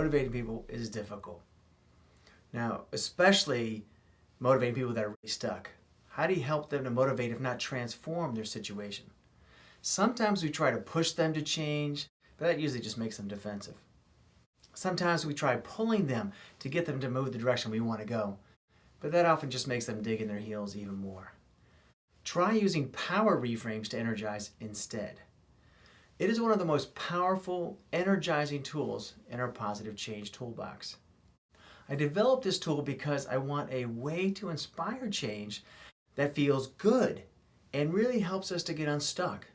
motivating people is difficult. Now, especially motivating people that are really stuck. How do you help them to motivate, if not transform, their situation? Sometimes we try to push them to change, but that usually just makes them defensive. Sometimes we try pulling them to get them to move the direction we want to go, but that often just makes them dig in their heels even more. Try using power reframes to energize instead. It is one of the most powerful, energizing tools in our positive change toolbox. I developed this tool because I want a way to inspire change that feels good and really helps us to get unstuck.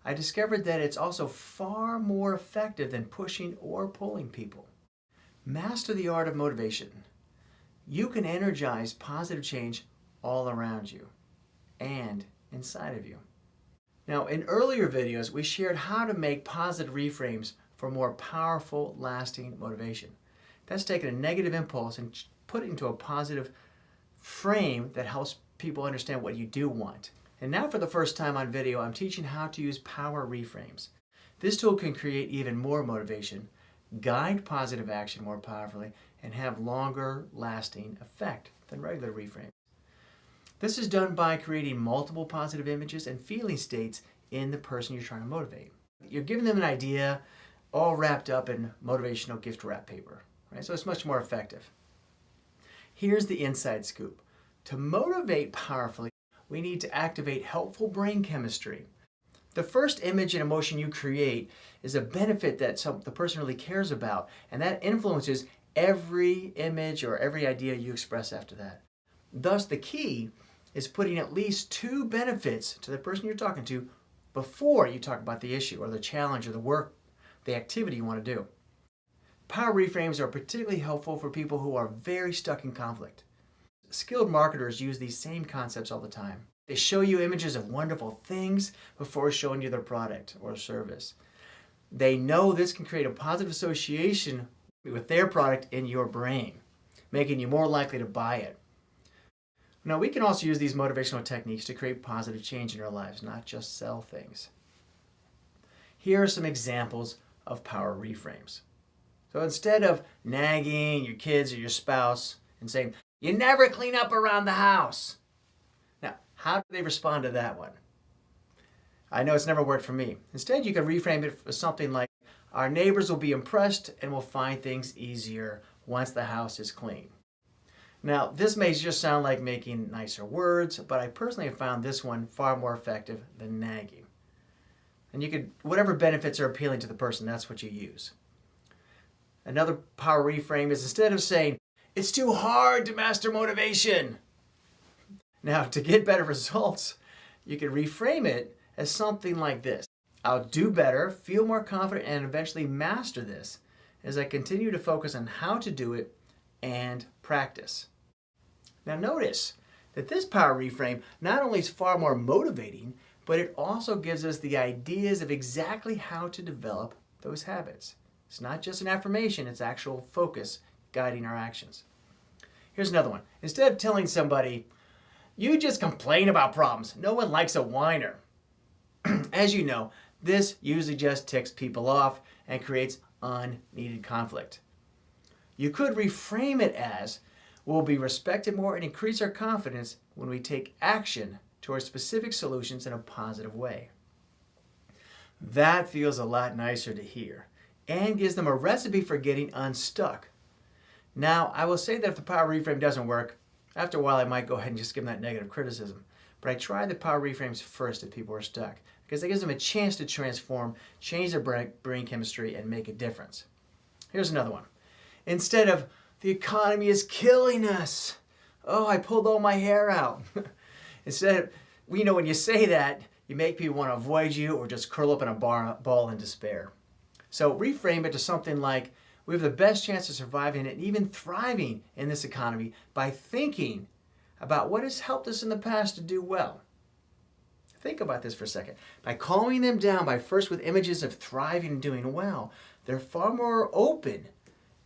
I discovered that it's also far more effective than pushing or pulling people. Master the art of motivation. You can energize positive change all around you and inside of you. Now, in earlier videos, we shared how to make positive reframes for more powerful, lasting motivation. That's taking a negative impulse and put it into a positive frame that helps people understand what you do want. And now for the first time on video, I'm teaching how to use power reframes. This tool can create even more motivation, guide positive action more powerfully, and have longer lasting effect than regular reframes. This is done by creating multiple positive images and feeling states in the person you're trying to motivate. You're giving them an idea all wrapped up in motivational gift wrap paper, right? So it's much more effective. Here's the inside scoop. To motivate powerfully, we need to activate helpful brain chemistry. The first image and emotion you create is a benefit that the person really cares about, and that influences every image or every idea you express after that. Thus, the key is putting at least 2 benefits to the person you're talking to before you talk about the issue or the challenge or the work, the activity you want to do. Power reframes are particularly helpful for people who are very stuck in conflict. Skilled marketers use these same concepts all the time. They show you images of wonderful things before showing you their product or service. They know this can create a positive association with their product in your brain, making you more likely to buy it. Now, we can also use these motivational techniques to create positive change in our lives, not just sell things. Here are some examples of power reframes. So instead of nagging your kids or your spouse and saying, "You never clean up around the house." Now, how do they respond to that one? I know it's never worked for me. Instead, you can reframe it as something like, "Our neighbors will be impressed and will find things easier once the house is clean." Now, this may just sound like making nicer words, but I personally have found this one far more effective than nagging. And you could, whatever benefits are appealing to the person, that's what you use. Another power reframe is instead of saying, "It's too hard to master motivation." Now, to get better results, you can reframe it as something like this. "I'll do better, feel more confident, and eventually master this as I continue to focus on how to do it and practice." Now notice that this power reframe not only is far more motivating, but it also gives us the ideas of exactly how to develop those habits. It's not just an affirmation, it's actual focus guiding our actions. Here's another one. Instead of telling somebody, "You just complain about problems. No one likes a whiner." As you know, this usually just ticks people off and creates unneeded conflict. You could reframe it as, "We'll be respected more and increase our confidence when we take action towards specific solutions in a positive way." That feels a lot nicer to hear and gives them a recipe for getting unstuck. Now, I will say that if the power reframe doesn't work, after a while I might go ahead and just give them that negative criticism. But I try the power reframes first if people are stuck, because it gives them a chance to transform, change their brain chemistry, and make a difference. Here's another one. Instead of, "The economy is killing us. Oh, I pulled all my hair out." Instead of, when you say that, you make people want to avoid you or just curl up in a ball in despair. So reframe it to something like, "We have the best chance of surviving and even thriving in this economy by thinking about what has helped us in the past to do well." Think about this for a second. By calming them down first with images of thriving and doing well, they're far more open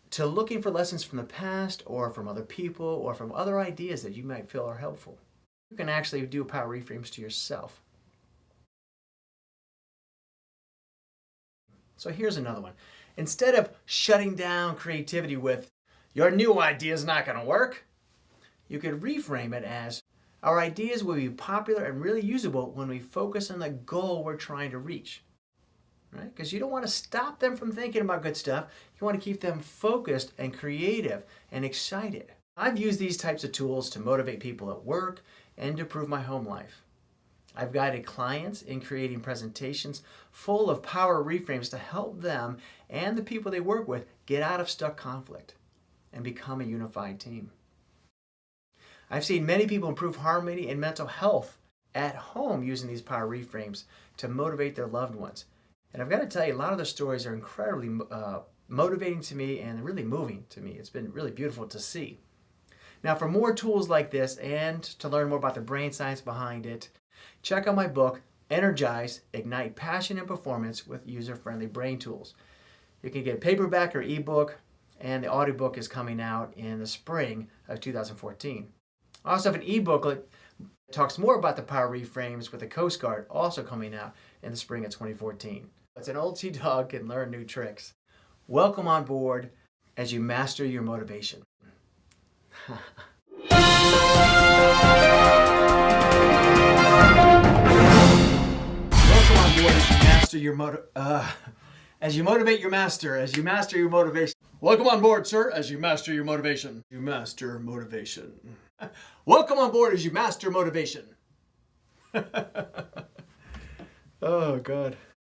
to looking for lessons from the past or from other people or from other ideas that you might feel are helpful. You can actually do power reframes to yourself. So here's another one. Instead of shutting down creativity with, your new idea is not going to work, you could reframe it as, our ideas will be popular and really usable when we focus on the goal we're trying to reach. Right? Because you don't want to stop them from thinking about good stuff. You want to keep them focused and creative and excited. I've used these types of tools to motivate people at work and to improve my home life. I've guided clients in creating presentations full of power reframes to help them and the people they work with get out of stuck conflict and become a unified team. I've seen many people improve harmony and mental health at home using these power reframes to motivate their loved ones. And I've got to tell you, a lot of the stories are incredibly motivating to me and really moving to me. It's been really beautiful to see. Now, for more tools like this and to learn more about the brain science behind it, check out my book, Energize, Ignite Passion and Performance with User-Friendly Brain Tools. You can get paperback or ebook, and the audiobook is coming out in the spring of 2014. I also have an ebook that talks more about the power reframes with the Coast Guard, also coming out in the spring of 2014. It's an old T-Dog can learn new tricks. Welcome on board as you master your motivation. Welcome on board as you master your as you motivate your master, as you master your motivation. Welcome on board, sir, as you master your motivation. You master motivation. Welcome on board as you master motivation. Oh, God.